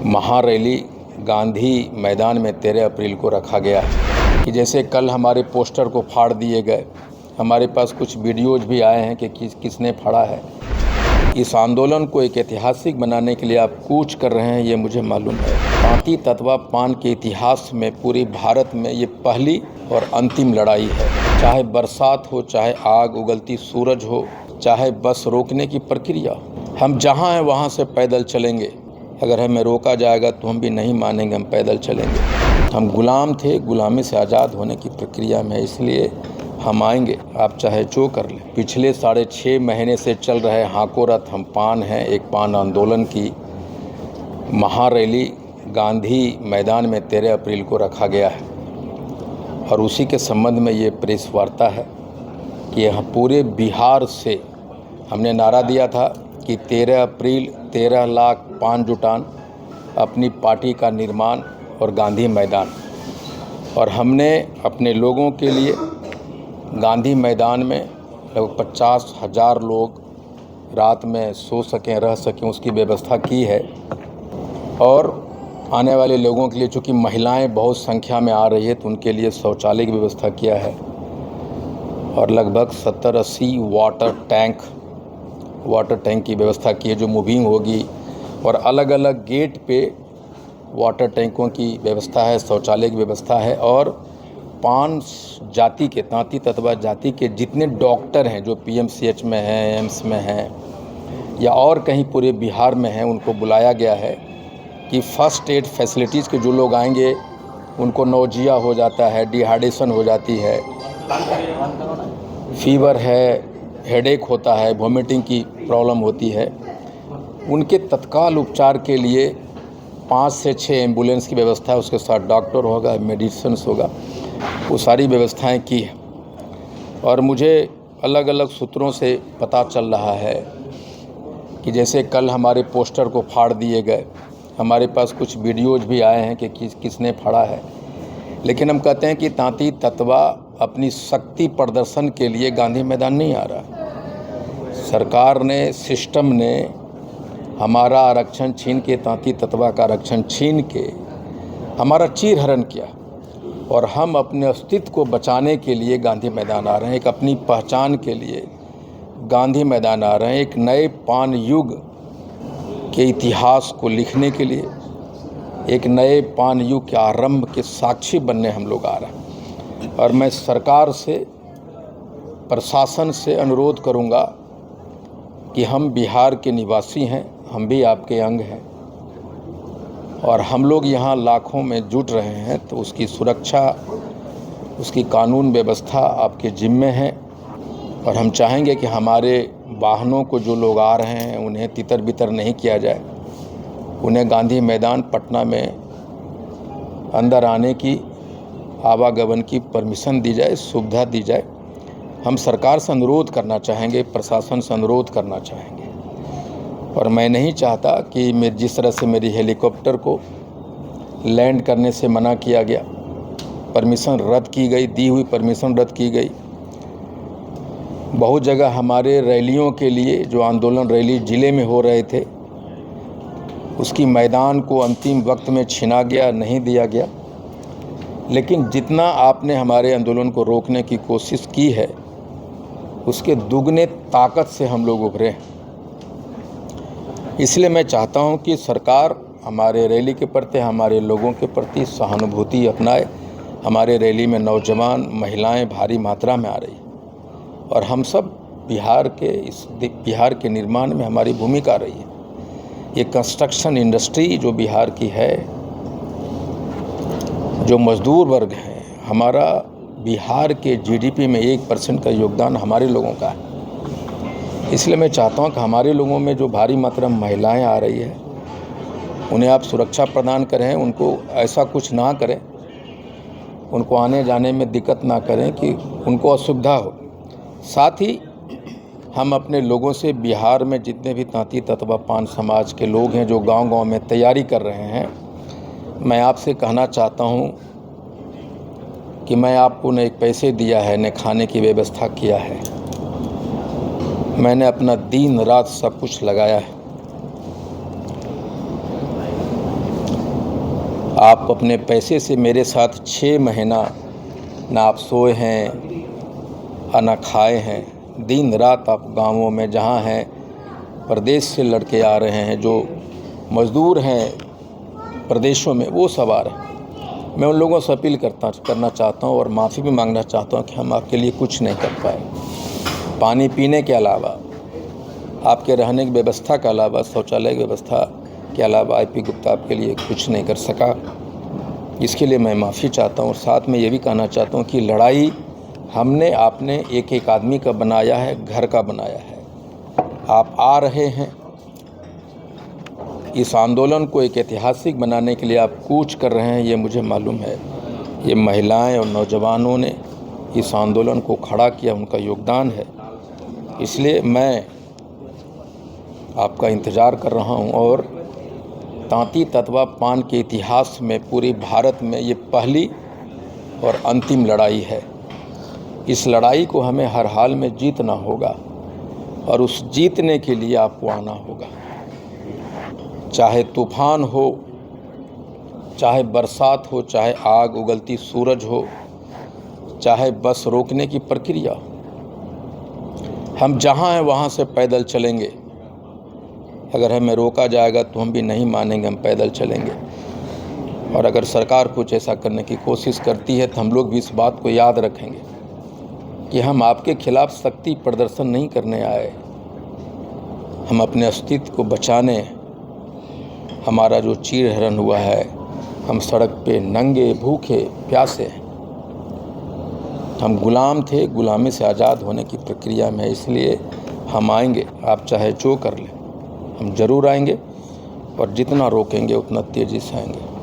महारैली गांधी मैदान में 13 अप्रैल को रखा गया है कि जैसे कल हमारे पोस्टर को फाड़ दिए गए, हमारे पास कुछ वीडियोज भी आए हैं कि किसने फाड़ा है। इस आंदोलन को एक ऐतिहासिक बनाने के लिए आप कूच कर रहे हैं, ये मुझे मालूम है। तांती तत्वा पान के इतिहास में पूरे भारत में ये पहली और अंतिम लड़ाई है। चाहे बरसात हो, चाहे आग उगलती सूरज हो, चाहे बस रोकने की प्रक्रिया, हम जहाँ हैं वहाँ से पैदल चलेंगे। अगर हमें रोका जाएगा तो हम भी नहीं मानेंगे, हम पैदल चलेंगे। हम गुलाम थे, गुलामी से आज़ाद होने की प्रक्रिया में, इसलिए हम आएंगे, आप चाहे जो कर लें। पिछले 6.5 महीने से चल रहे हाको रथ हम पान हैं, एक पान आंदोलन की महारैली गांधी मैदान में 13 अप्रैल को रखा गया है और उसी के संबंध में ये प्रेस वार्ता है कि यहाँ पूरे बिहार से हमने नारा दिया था कि 13 अप्रैल 13 लाख पान जुटान, अपनी पार्टी का निर्माण और गांधी मैदान। और हमने अपने लोगों के लिए गांधी मैदान में लगभग 50,000 लोग रात में सो सकें, रह सकें, उसकी व्यवस्था की है। और आने वाले लोगों के लिए, चूँकि महिलाएं बहुत संख्या में आ रही है, तो उनके लिए शौचालय की व्यवस्था किया है और लगभग 70-80 वाटर टैंक की व्यवस्था की है जो मूविंग होगी। और अलग अलग गेट पे वाटर टैंकों की व्यवस्था है, शौचालय की व्यवस्था है। और 5 जाति के, तांती तत्वा जाति के जितने डॉक्टर हैं जो PMCH में हैं, एम्स में हैं या और कहीं पूरे बिहार में हैं, उनको बुलाया गया है कि फर्स्ट एड फैसिलिटीज़ के जो लोग आएंगे उनको नौजिया हो जाता है, डिहाइड्रेशन हो जाती है, फीवर है, हेडेक होता है, वोमिटिंग की प्रॉब्लम होती है, उनके तत्काल उपचार के लिए 5 से 6 एम्बुलेंस की व्यवस्था है, उसके साथ डॉक्टर होगा, मेडिसिन्स होगा, वो सारी व्यवस्थाएं की है। और मुझे अलग अलग सूत्रों से पता चल रहा है कि जैसे कल हमारे पोस्टर को फाड़ दिए गए, हमारे पास कुछ वीडियोज भी आए हैं कि किसने फाड़ा है। लेकिन हम कहते हैं कि तांती तत्वा अपनी शक्ति प्रदर्शन के लिए गांधी मैदान नहीं आ रहा। सरकार ने, सिस्टम ने हमारा आरक्षण छीन के, तांती तत्वा का आरक्षण छीन के हमारा चीरहरण किया और हम अपने अस्तित्व को बचाने के लिए गांधी मैदान आ रहे हैं। एक अपनी पहचान के लिए गांधी मैदान आ रहे हैं, एक नए पान युग के इतिहास को लिखने के लिए, एक नए पान युग के आरंभ के साक्षी बनने हम लोग आ रहे हैं। और मैं सरकार से, प्रशासन से अनुरोध करूंगा कि हम बिहार के निवासी हैं, हम भी आपके अंग हैं और हम लोग यहाँ लाखों में जुट रहे हैं, तो उसकी सुरक्षा, उसकी कानून व्यवस्था आपके जिम्मे है। और हम चाहेंगे कि हमारे वाहनों को जो लोग आ रहे हैं उन्हें तितर बितर नहीं किया जाए, उन्हें गांधी मैदान पटना में अंदर आने की, आवागमन की परमिशन दी जाए, सुविधा दी जाए। हम सरकार से अनुरोध करना चाहेंगे, प्रशासन से अनुरोध करना चाहेंगे। और मैं नहीं चाहता कि जिस तरह से मेरी हेलीकॉप्टर को लैंड करने से मना किया गया, परमिशन रद्द की गई, दी हुई परमिशन रद्द की गई। बहुत जगह हमारे रैलियों के लिए, जो आंदोलन रैली ज़िले में हो रहे थे, उसकी मैदान को अंतिम वक्त में छीना गया, नहीं दिया गया। लेकिन जितना आपने हमारे आंदोलन को रोकने की कोशिश की है, उसके दुगने ताकत से हम लोग उभरे हैं। इसलिए मैं चाहता हूं कि सरकार हमारे रैली के प्रति, हमारे लोगों के प्रति सहानुभूति अपनाए। हमारे रैली में नौजवान, महिलाएं भारी मात्रा में आ रही और हम सब बिहार के निर्माण में हमारी भूमिका रही है। ये कंस्ट्रक्शन इंडस्ट्री जो बिहार की है, जो मजदूर वर्ग है, हमारा बिहार के GDP में 1% का योगदान हमारे लोगों का है। इसलिए मैं चाहता हूं कि हमारे लोगों में जो भारी मात्रा में महिलाएं आ रही है, उन्हें आप सुरक्षा प्रदान करें, उनको ऐसा कुछ ना करें, उनको आने जाने में दिक्कत ना करें कि उनको असुविधा हो। साथ ही हम अपने लोगों से, बिहार में जितने भी तांती तत्वा पान समाज के लोग हैं जो गांव-गांव में तैयारी कर रहे हैं, मैं आपसे कहना चाहता हूं कि मैं आपको न एक पैसे दिया है, न खाने की व्यवस्था किया है। मैंने अपना दिन रात सब कुछ लगाया है। आप अपने पैसे से मेरे साथ 6 महीना ना आप सोए हैं ना खाए हैं। दिन रात आप गांवों में जहां हैं, प्रदेश से लड़के आ रहे हैं, जो मज़दूर हैं प्रदेशों में, वो सब आ रहे हैं। मैं उन लोगों से अपील करना चाहता हूं और माफ़ी भी मांगना चाहता हूं कि हम आपके लिए कुछ नहीं कर पाए। पानी पीने के अलावा, आपके रहने की व्यवस्था के अलावा, शौचालय की व्यवस्था के अलावा IP गुप्ता आपके लिए कुछ नहीं कर सका। इसके लिए मैं माफ़ी चाहता हूँ और साथ में ये भी कहना चाहता हूँ कि लड़ाई आपने एक एक आदमी का बनाया है, घर का बनाया है। आप आ रहे हैं, इस आंदोलन को एक ऐतिहासिक बनाने के लिए आप कूच कर रहे हैं, ये मुझे मालूम है। ये महिलाएं और नौजवानों ने इस आंदोलन को खड़ा किया, उनका योगदान है। इसलिए मैं आपका इंतज़ार कर रहा हूं और तांती ततवा पान के इतिहास में पूरे भारत में ये पहली और अंतिम लड़ाई है। इस लड़ाई को हमें हर हाल में जीतना होगा और उस जीतने के लिए आपको आना होगा। चाहे तूफान हो, चाहे बरसात हो, चाहे आग उगलती सूरज हो, चाहे बस रोकने की प्रक्रिया, हम जहाँ हैं वहाँ से पैदल चलेंगे। अगर हमें रोका जाएगा तो हम भी नहीं मानेंगे, हम पैदल चलेंगे। और अगर सरकार कुछ ऐसा करने की कोशिश करती है तो हम लोग भी इस बात को याद रखेंगे कि हम आपके खिलाफ शक्ति प्रदर्शन नहीं करने आए, हम अपने अस्तित्व को बचाने। हमारा जो चीरहरण हुआ है, हम सड़क पे नंगे भूखे प्यासे हैं, हम गुलाम थे, गुलामी से आज़ाद होने की प्रक्रिया में। इसलिए हम आएंगे, आप चाहे जो कर लें, हम ज़रूर आएंगे और जितना रोकेंगे उतना तेज़ी से आएंगे।